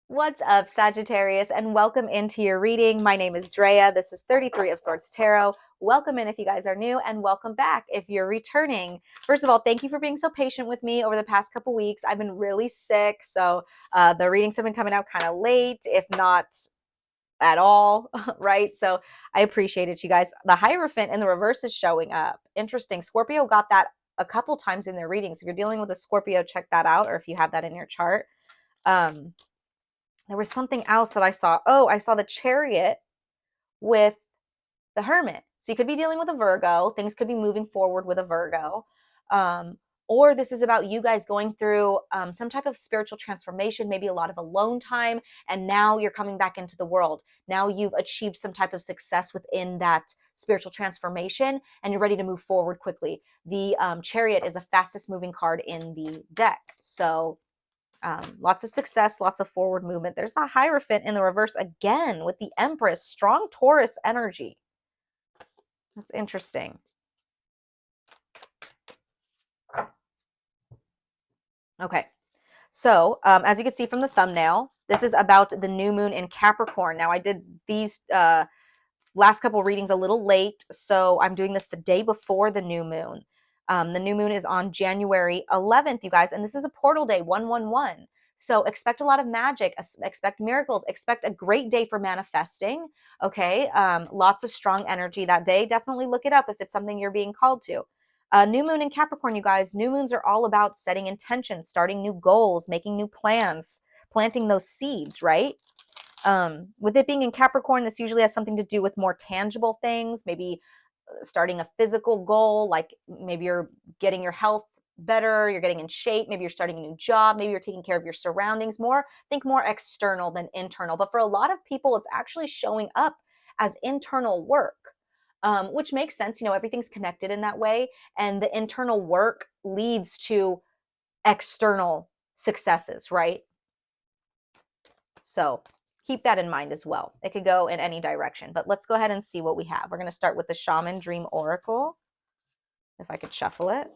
What's up, Sagittarius, and welcome into your reading. My name is Drea. This is 33 of Swords Tarot. Welcome in if you guys are new, and welcome back if you're returning. First of all, thank you for being so patient with me over the past couple weeks. I've been really sick, so the readings have been coming out kind of late, if not at all, right? So I appreciate it, you guys. The Hierophant in the reverse is showing up. Interesting. Scorpio got that a couple times in their readings. If you're dealing with a Scorpio, check that out, or if you have that in your chart. There was something else that I saw. Oh, I saw the Chariot with the Hermit. So you could be dealing with a Virgo. Things could be moving forward with a Virgo. Or this is about you guys going through some type of spiritual transformation, maybe a lot of alone time, and now you're coming back into the world. Now you've achieved some type of success within that spiritual transformation, and you're ready to move forward quickly. The Chariot is the fastest moving card in the deck. So lots of success, lots of forward movement. There's the Hierophant in the reverse again with the Empress, strong Taurus energy. That's interesting. Okay, so as you can see from the thumbnail, this is about the new moon in Capricorn. Now I did these last couple readings a little late, so I'm doing this the day before the new moon. The new moon is on January 11th, you guys, and this is a portal day, 111. So expect a lot of magic, expect miracles, expect a great day for manifesting, okay? Lots of strong energy that day. Definitely look it up if it's something you're being called to. New moon in Capricorn, you guys. New moons are all about setting intentions, starting new goals, making new plans, planting those seeds, right? With it being in Capricorn, this usually has something to do with more tangible things, maybe starting a physical goal, like maybe you're getting your health better, you're getting in shape, maybe you're starting a new job, maybe you're taking care of your surroundings more. Think more external than internal. But for a lot of people, it's actually showing up as internal work. Which makes sense. You know, everything's connected in that way. And the internal work leads to external successes, right? So keep that in mind as well. It could go in any direction, but let's go ahead and see what we have. We're going to start with the Shaman Dream Oracle. If I could shuffle it.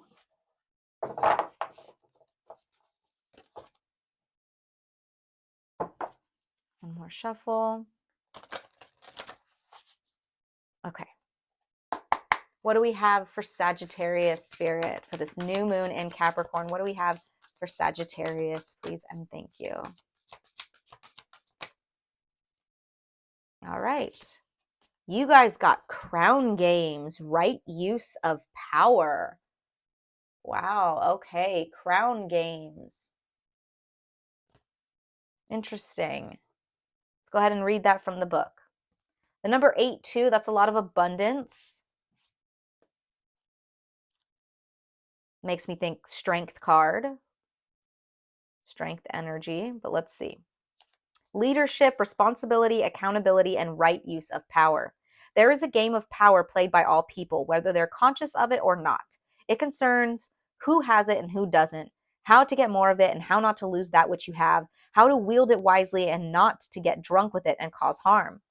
One more shuffle. Okay. What do we have for Sagittarius spirit for this new moon in Capricorn? What do we have for Sagittarius, please and thank you? All right. You guys got crown games, right use of power. Wow, okay, crown games. Interesting. Let's go ahead and read that from the book. The number 8 too, that's a lot of abundance. Makes me think strength card. Strength energy, but let's see. Leadership, responsibility, accountability, and right use of power. There is a game of power played by all people, whether they're conscious of it or not. It concerns who has it and who doesn't, how to get more of it and how not to lose that which you have, how to wield it wisely and not to get drunk with it and cause harm.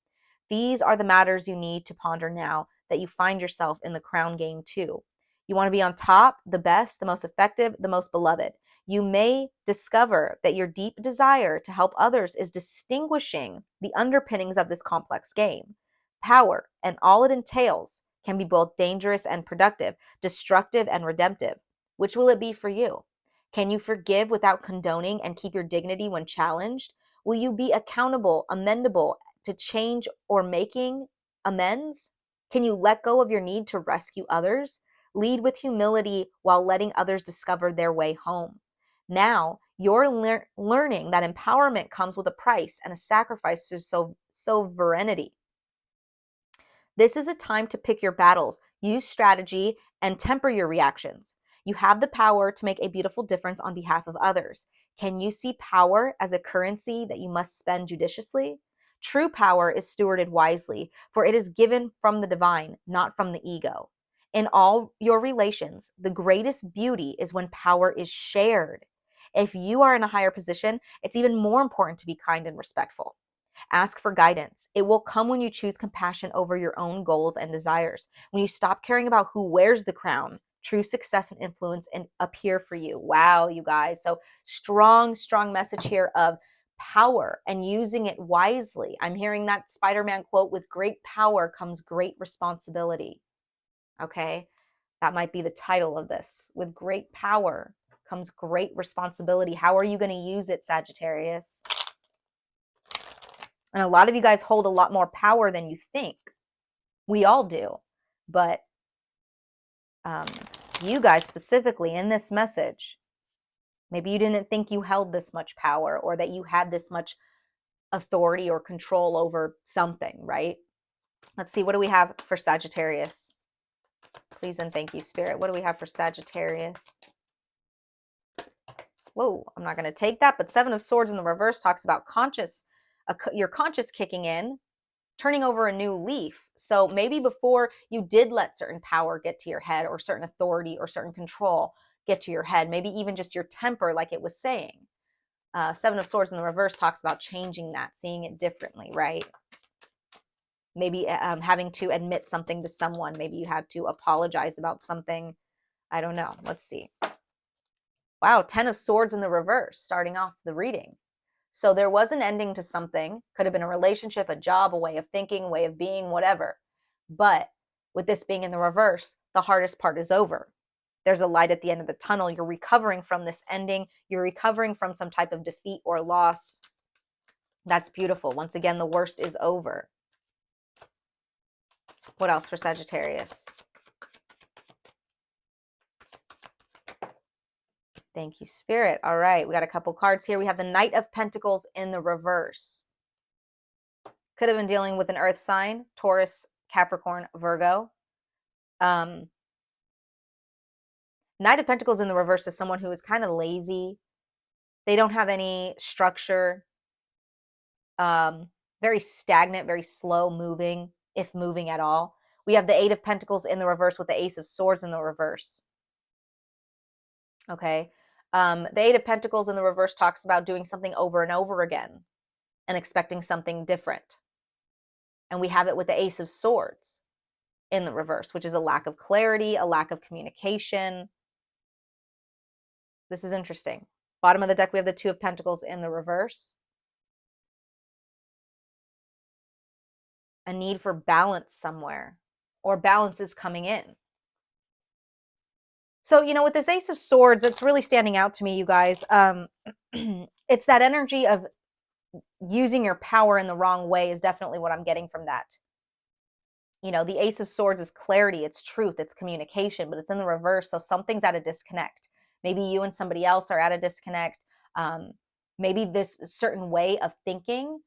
These are the matters you need to ponder now that you find yourself in the crown game too. You want to be on top, the best, the most effective, the most beloved. You may discover that your deep desire to help others is distinguishing the underpinnings of this complex game. Power and all it entails can be both dangerous and productive, destructive and redemptive. Which will it be for you? Can you forgive without condoning and keep your dignity when challenged? Will you be accountable, amendable, to change or making amends? Can you let go of your need to rescue others? Lead with humility while letting others discover their way home. Now, you're learning that empowerment comes with a price and a sacrifice to sovereignty. This is a time to pick your battles, use strategy, and temper your reactions. You have the power to make a beautiful difference on behalf of others. Can you see power as a currency that you must spend judiciously? True power is stewarded wisely, for it is given from the divine, not from the ego. In all your relations, the greatest beauty is when power is shared. If you are in a higher position, it's even more important to be kind and respectful. Ask for guidance. It will come when you choose compassion over your own goals and desires. When you stop caring about who wears the crown, true success and influence appear for you. Wow, you guys. So strong, strong message here of power and using it wisely. I'm hearing that Spider-Man quote, with great power comes great responsibility. Okay, that might be the title of this. With great power comes great responsibility. How are you going to use it, Sagittarius? And a lot of you guys hold a lot more power than you think. We all do. But you guys specifically in this message, maybe you didn't think you held this much power or that you had this much authority or control over something, right? Let's see, what do we have for Sagittarius? Please and thank you, Spirit. What do we have for Sagittarius? Whoa, I'm not going to take that, but Seven of Swords in the reverse talks about your conscious kicking in, turning over a new leaf. So maybe before you did let certain power get to your head, or certain authority or certain control get to your head, maybe even just your temper, like it was saying. Seven of Swords in the reverse talks about changing that, seeing it differently, right? Maybe having to admit something to someone. Maybe you had to apologize about something. I don't know. Let's see. Wow, 10 of Swords in the reverse, starting off the reading. So there was an ending to something. Could have been a relationship, a job, a way of thinking, a way of being, whatever. But with this being in the reverse, the hardest part is over. There's a light at the end of the tunnel. You're recovering from this ending. You're recovering from some type of defeat or loss. That's beautiful. Once again, the worst is over. What else for Sagittarius? Thank you, Spirit. All right, we got a couple cards here. We have the Knight of Pentacles in the reverse. Could have been dealing with an earth sign, Taurus, Capricorn, Virgo. Knight of Pentacles in the reverse is someone who is kind of lazy. They don't have any structure. Very stagnant, very slow moving, if moving at all. We have the Eight of Pentacles in the reverse with the Ace of Swords in the reverse. Okay. The Eight of Pentacles in the reverse talks about doing something over and over again and expecting something different. And we have it with the Ace of Swords in the reverse, which is a lack of clarity, a lack of communication. This is interesting. Bottom of the deck, we have the Two of Pentacles in the reverse. A need for balance somewhere, or balance is coming in. So, you know, with this Ace of Swords, it's really standing out to me, you guys. It's that energy of using your power in the wrong way is definitely what I'm getting from that. You know, the Ace of Swords is clarity, it's truth, it's communication, but it's in the reverse. So something's at a disconnect. Maybe you and somebody else are at a disconnect. Maybe this certain way of thinking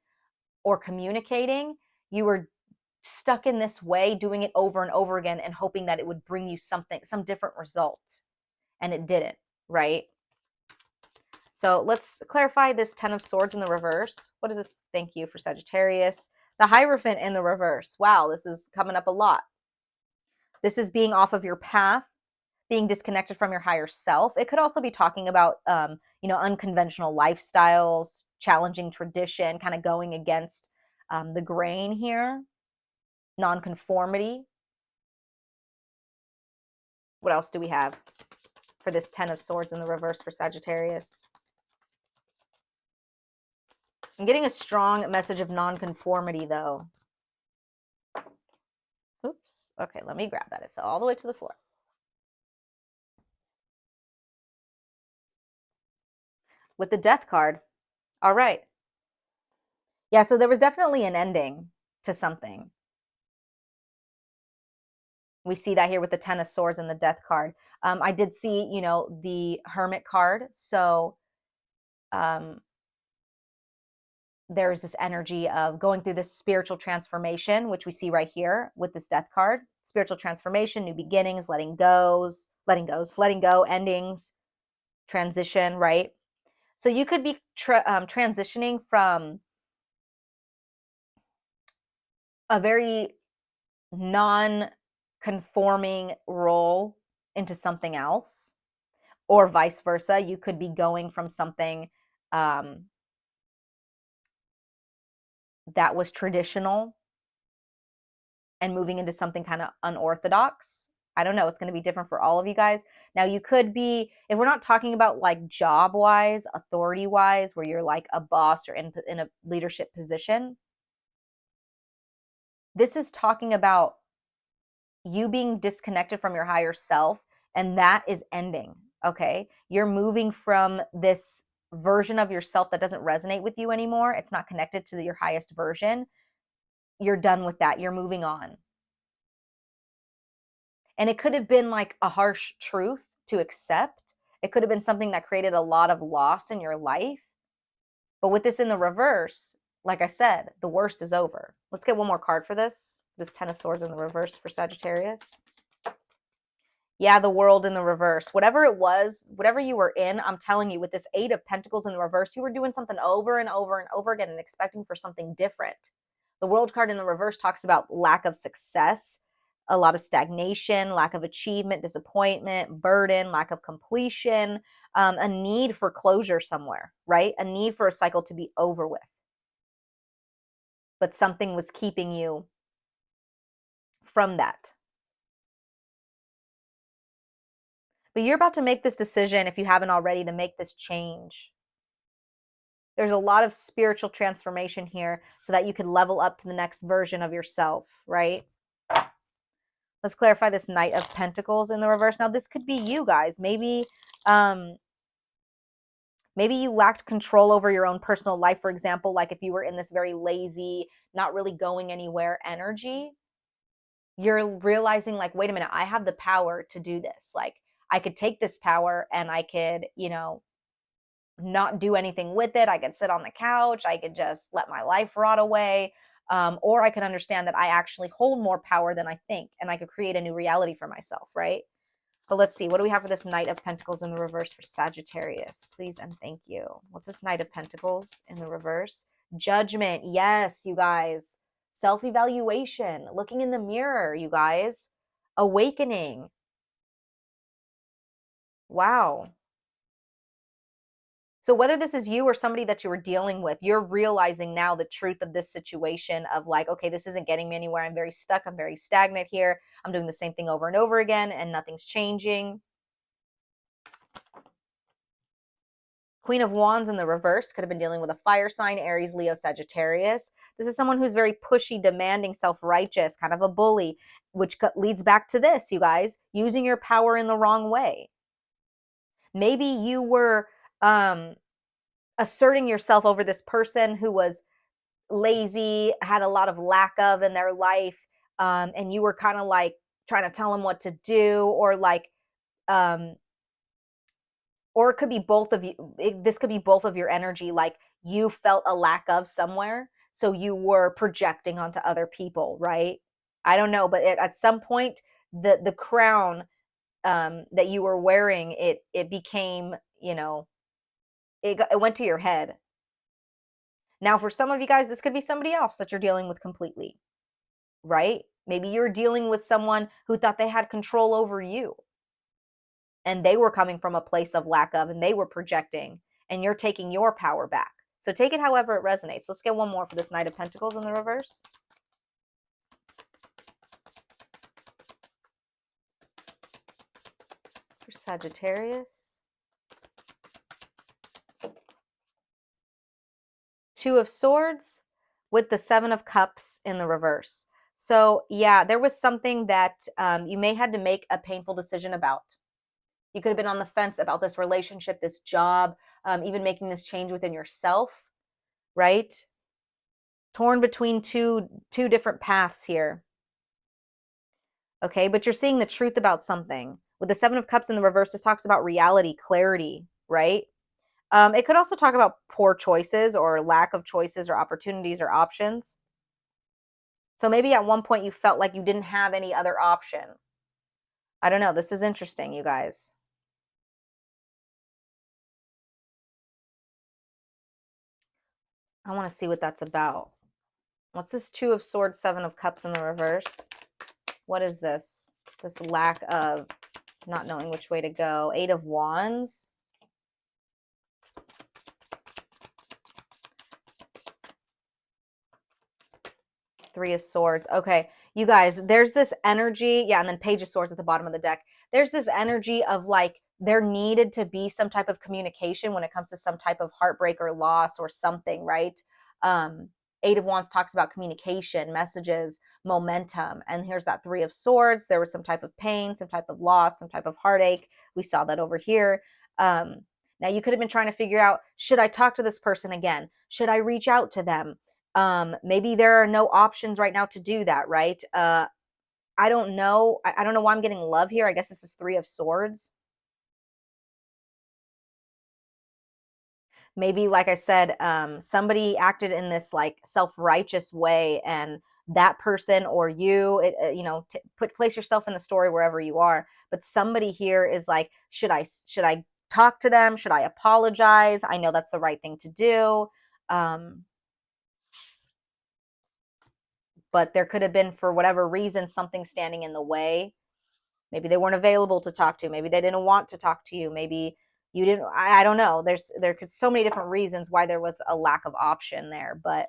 or communicating, you were stuck in this way, doing it over and over again and hoping that it would bring you something, some different result. And it didn't, right? So let's clarify this Ten of Swords in the reverse. What is this? Thank you for Sagittarius. The Hierophant in the reverse. Wow, this is coming up a lot. This is being off of your path, being disconnected from your higher self. It could also be talking about, you know, unconventional lifestyles, challenging tradition, kind of going against the grain here. Nonconformity. What else do we have for this Ten of Swords in the reverse for Sagittarius? I'm getting a strong message of nonconformity, though. Oops. Okay, let me grab that. It fell all the way to the floor. With the Death card. All right. Yeah, so there was definitely an ending to something. We see that here with the Ten of Swords and the Death card. I did see, you know, the Hermit card. So there's this energy of going through this spiritual transformation, which we see right here with this Death card. Spiritual transformation, new beginnings, letting go, endings, transition, right? So you could be transitioning from a very non-conforming role into something else, or vice versa. You could be going from something that was traditional and moving into something kind of unorthodox. I don't know. It's going to be different for all of you guys. Now, you could be, if we're not talking about like job wise, authority wise, where you're like a boss or in a leadership position, this is talking about you being disconnected from your higher self, and that is ending. Okay. You're moving from this version of yourself that doesn't resonate with you anymore. It's not connected to your highest version. You're done with that. You're moving on. And it could have been like a harsh truth to accept. It could have been something that created a lot of loss in your life. But with this in the reverse, like I said, the worst is over. Let's get one more card for this. This Ten of Swords in the reverse for Sagittarius. Yeah, the World in the reverse. Whatever it was, whatever you were in, I'm telling you, with this Eight of Pentacles in the reverse, you were doing something over and over and over again and expecting for something different. The World card in the reverse talks about lack of success, a lot of stagnation, lack of achievement, disappointment, burden, lack of completion, a need for closure somewhere, right? A need for a cycle to be over with. But something was keeping you from that. But you're about to make this decision, if you haven't already, to make this change. There's a lot of spiritual transformation here so that you can level up to the next version of yourself, right? Let's clarify this Knight of Pentacles in the reverse. Now, this could be you guys. Maybe you lacked control over your own personal life, for example, like if you were in this very lazy, not really going anywhere energy. You're realizing like, wait a minute, I have the power to do this. Like, I could take this power and I could, not do anything with it. I could sit on the couch. I could just let my life rot away. Or I could understand that I actually hold more power than I think, and I could create a new reality for myself, right? But let's see. What do we have for this Knight of Pentacles in the reverse for Sagittarius? Please and thank you. What's this Knight of Pentacles in the reverse? Judgment. Yes, you guys. Self-evaluation. Looking in the mirror, you guys. Awakening. Wow. So whether this is you or somebody that you were dealing with, you're realizing now the truth of this situation of like, okay, this isn't getting me anywhere. I'm very stuck. I'm very stagnant here. I'm doing the same thing over and over again and nothing's changing. Queen of Wands in the reverse could have been dealing with a fire sign, Aries, Leo, Sagittarius. This is someone who's very pushy, demanding, self-righteous, kind of a bully, which leads back to this, you guys, using your power in the wrong way. Maybe you were asserting yourself over this person who was lazy, had a lot of lack of in their life, and you were kind of like trying to tell them what to do, or like or it could be both of you. This could be both of your energy. Like you felt a lack of somewhere, so you were projecting onto other people, right? I don't know, but at some point, the crown that you were wearing, it became, it went to your head. Now, for some of you guys, this could be somebody else that you're dealing with completely, right? Maybe you're dealing with someone who thought they had control over you, and they were coming from a place of lack of, and they were projecting, and you're taking your power back. So take it however it resonates. Let's get one more for this Knight of Pentacles in the reverse. For Sagittarius. Two of Swords with the Seven of Cups in the reverse. So yeah, there was something that you may had to make a painful decision about. You could have been on the fence about this relationship, this job, even making this change within yourself, right? Torn between two different paths here. Okay, but you're seeing the truth about something. With the Seven of Cups in the reverse, this talks about reality, clarity, right? It could also talk about poor choices or lack of choices or opportunities or options. So maybe at one point you felt like you didn't have any other option. I don't know. This is interesting, you guys. I want to see what that's about. What's this Two of Swords, Seven of Cups in the reverse? What is this? This lack of not knowing which way to go. Eight of Wands. Three of Swords. Okay. You guys, there's this energy. Yeah, and then Page of Swords at the bottom of the deck. There's this energy of like there needed to be some type of communication when it comes to some type of heartbreak or loss or something, right? Um, Eight of Wands talks about communication, messages, momentum. And here's that Three of Swords. There was some type of pain, some type of loss, some type of heartache. We saw that over here. Now you could have been trying to figure out, should I talk to this person again? Should I reach out to them? Maybe there are no options right now to do that, right? I don't know. I don't know why I'm getting love here. I guess this is Three of Swords. Maybe, like I said, somebody acted in this like self-righteous way, and that person or you, place yourself in the story wherever you are. But somebody here is like, should I talk to them? Should I apologize? I know that's the right thing to do. But there could have been, for whatever reason, something standing in the way. Maybe they weren't available to talk to. Maybe they didn't want to talk to you. Maybe you didn't. I don't know. There could so many different reasons why there was a lack of option there, but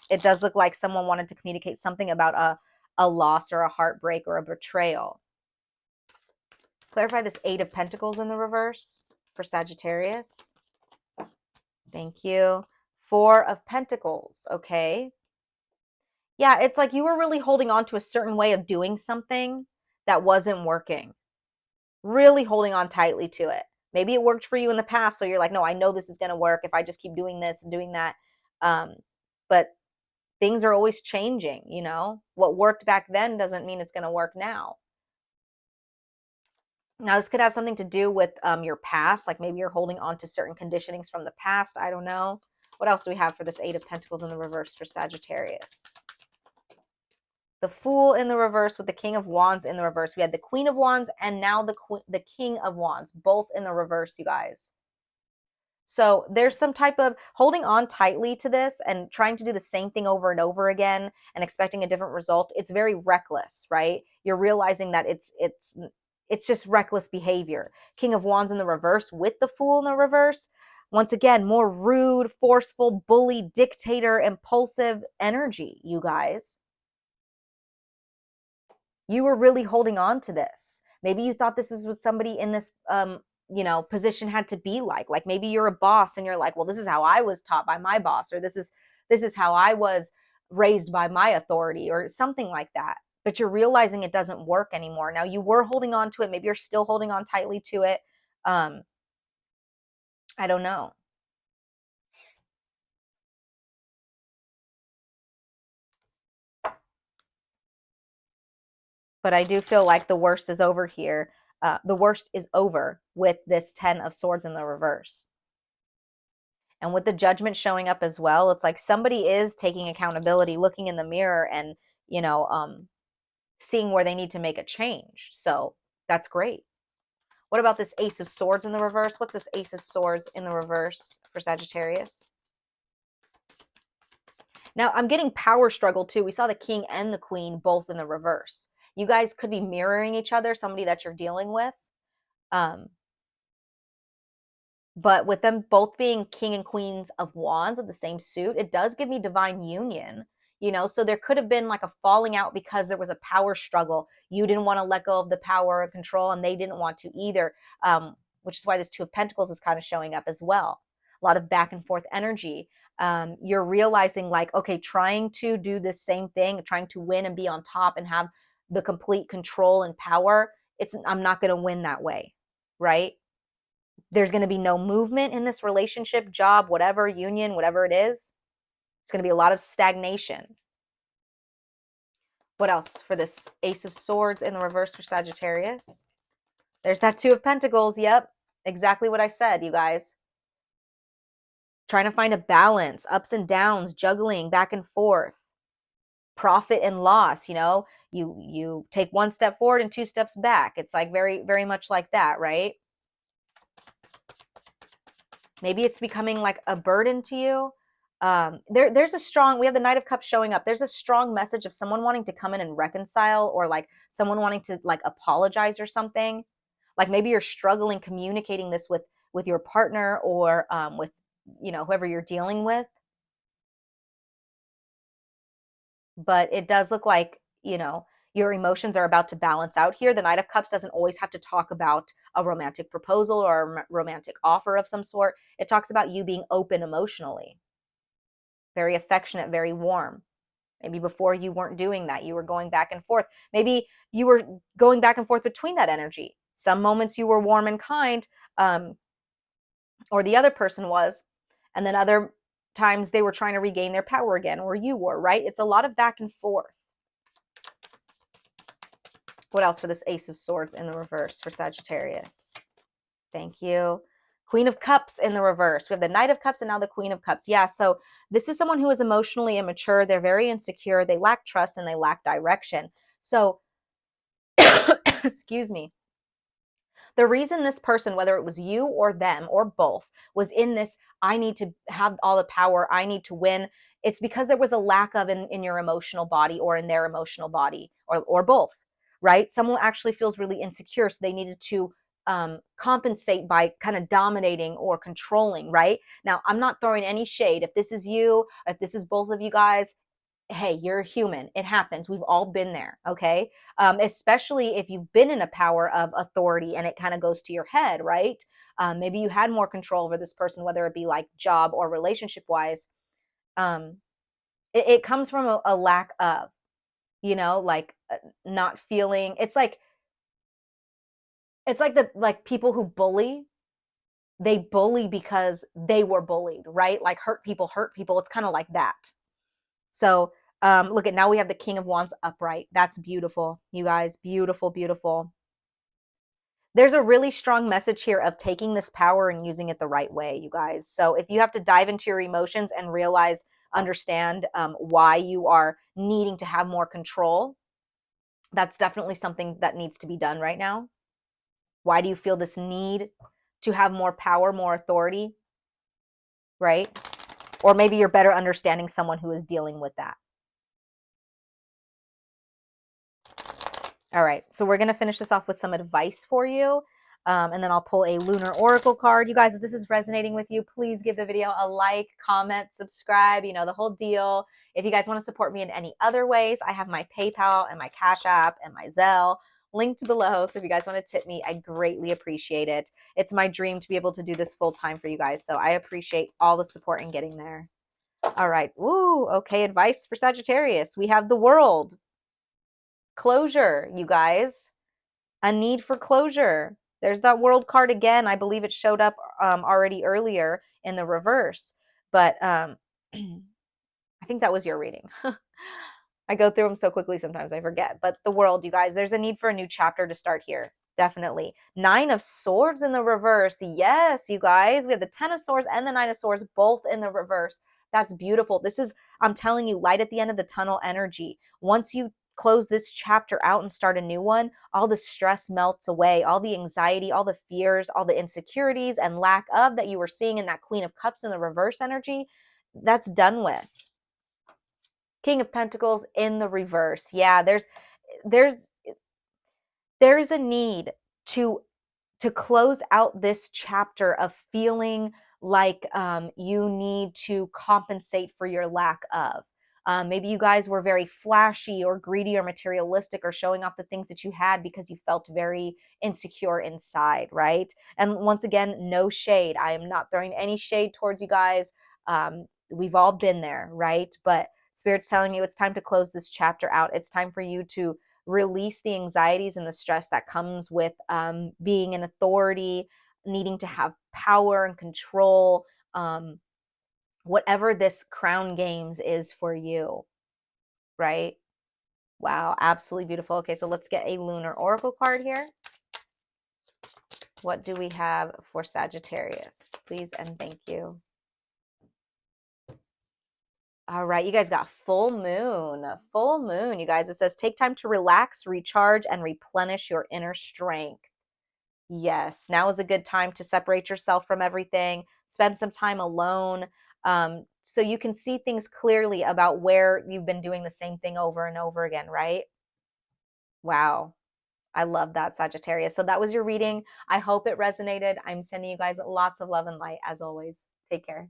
it does look like someone wanted to communicate something about a loss or a heartbreak or a betrayal. Clarify this Eight of Pentacles in the reverse for Sagittarius. Thank you. Four of Pentacles. Okay. Yeah, it's like you were really holding on to a certain way of doing something that wasn't working. Really holding on tightly to it. Maybe it worked for you in the past, so you're like, no, I know this is going to work if I just keep doing this and doing that. But things are always changing, you know? What worked back then doesn't mean it's going to work now. Now, this could have something to do with your past, like maybe you're holding on to certain conditionings from the past. I don't know. What else do we have for this Eight of Pentacles in the reverse for Sagittarius? The Fool in the reverse with the King of Wands in the reverse. We had the Queen of Wands and now the King of Wands, both in the reverse, you guys. So there's some type of holding on tightly to this and trying to do the same thing over and over again and expecting a different result. It's very reckless, right? You're realizing that it's just reckless behavior. King of Wands in the reverse with the Fool in the reverse. Once again, more rude, forceful, bully, dictator, impulsive energy, you guys. You were really holding on to this. Maybe you thought this was what somebody in this position had to be like maybe you're a boss and you're like, well, this is how I was taught by my boss, or this is how I was raised by my authority, or something like that. But you're realizing it doesn't work anymore. Now, you were holding on to it. Maybe you're still holding on tightly to it. I don't know. But I do feel like the worst is over here. The worst is over with this 10 of Swords in the reverse. And with the Judgment showing up as well, it's like somebody is taking accountability, looking in the mirror and, seeing where they need to make a change. So that's great. What about this Ace of Swords in the reverse? What's this Ace of Swords in the reverse for Sagittarius? Now, I'm getting power struggle too. We saw the King and the Queen both in the reverse. You guys could be mirroring each other, somebody that you're dealing with. But with them both being King and Queens of Wands of the same suit, it does give me divine union, so there could have been like a falling out because there was a power struggle. You didn't want to let go of the power or control, and they didn't want to either, which is why this Two of Pentacles is kind of showing up as well. A lot of back and forth energy. You're realizing like, okay, trying to do this same thing, trying to win and be on top and have the complete control and power, I'm not going to win that way, right? There's going to be no movement in this relationship, job, whatever, union, whatever it is. It's going to be a lot of stagnation. What else for this Ace of Swords in the reverse for Sagittarius? There's that Two of Pentacles. Yep, exactly what I said, you guys. Trying to find a balance, ups and downs, juggling back and forth, profit and loss. You take one step forward and two steps back. It's like very, very much like that, right? Maybe it's becoming like a burden to you. There's a strong, we have the Knight of Cups showing up. There's a strong message of someone wanting to come in and reconcile, or like someone wanting to like apologize or something. Like maybe you're struggling communicating this with your partner, or with, whoever you're dealing with. But it does look like your emotions are about to balance out here. The Knight of Cups doesn't always have to talk about a romantic proposal or a romantic offer of some sort. It talks about you being open emotionally, very affectionate, very warm. Maybe before you weren't doing that. You were going back and forth. Maybe you were going back and forth between that energy. Some moments you were warm and kind, or the other person was, and then other times they were trying to regain their power again, or you were, right? It's a lot of back and forth. What else for this Ace of Swords in the reverse for Sagittarius? Thank you. Queen of Cups in the reverse. We have the Knight of Cups and now the Queen of Cups. Yeah, so this is someone who is emotionally immature. They're very insecure. They lack trust and they lack direction. So, excuse me. The reason this person, whether it was you or them or both, was in this, I need to have all the power, I need to win, it's because there was a lack of in your emotional body or in their emotional body or both, right? Someone actually feels really insecure, so they needed to compensate by kind of dominating or controlling, right? Now, I'm not throwing any shade. If this is you, if this is both of you guys, hey, you're human. It happens. We've all been there. Okay. Especially if you've been in a power of authority and it kind of goes to your head, right? Maybe you had more control over this person, whether it be like job or relationship wise. It comes from a lack of, like not feeling. It's like people who bully, they bully because they were bullied, right? Like hurt people hurt people. It's kind of like that. So look at, now we have the King of Wands upright. That's beautiful, you guys. Beautiful, beautiful. There's a really strong message here of taking this power and using it the right way, you guys. So if you have to dive into your emotions and realize, understand why you are needing to have more control, that's definitely something that needs to be done right now. Why do you feel this need to have more power, more authority, right? Or maybe you're better understanding someone who is dealing with that. All right, so we're going to finish this off with some advice for you, and then I'll pull a lunar oracle card. You guys, if this is resonating with you, please give the video a like, comment, subscribe, the whole deal. If you guys want to support me in any other ways, I have my PayPal and my Cash App and my Zelle linked below. So if you guys want to tip me, I greatly appreciate it. It's my dream to be able to do this full time for you guys. So I appreciate all the support in getting there. All right. Ooh, okay. Advice for Sagittarius. We have the World. Closure, you guys. A need for closure. There's that World card again. I believe it showed up already earlier in the reverse, but I think that was your reading. I go through them so quickly sometimes I forget. But the World, you guys, there's a need for a new chapter to start here. Definitely. Nine of Swords in the reverse. Yes, you guys. We have the Ten of Swords and the Nine of Swords both in the reverse. That's beautiful. This is, I'm telling you, light at the end of the tunnel energy. Once you close this chapter out and start a new one, all the stress melts away, all the anxiety, all the fears, all the insecurities and lack of that you were seeing in that Queen of Cups in the reverse energy, that's done with. King of Pentacles in the reverse. Yeah, there's a need to close out this chapter of feeling like you need to compensate for your lack of. Maybe you guys were very flashy or greedy or materialistic or showing off the things that you had because you felt very insecure inside, right? And once again, no shade. I am not throwing any shade towards you guys. We've all been there, right? But Spirit's telling you it's time to close this chapter out. It's time for you to release the anxieties and the stress that comes with being an authority, needing to have power and control, whatever this crown games is for you, right? Wow, absolutely beautiful. Okay, so let's get a lunar oracle card here. What do we have for Sagittarius? Please and thank you. All right, you guys got full moon. Full moon, you guys. It says take time to relax, recharge, and replenish your inner strength. Yes, now is a good time to separate yourself from everything, spend some time alone, so you can see things clearly about where you've been doing the same thing over and over again, right? Wow. I love that, Sagittarius. So that was your reading. I hope it resonated. I'm sending you guys lots of love and light as always. Take care.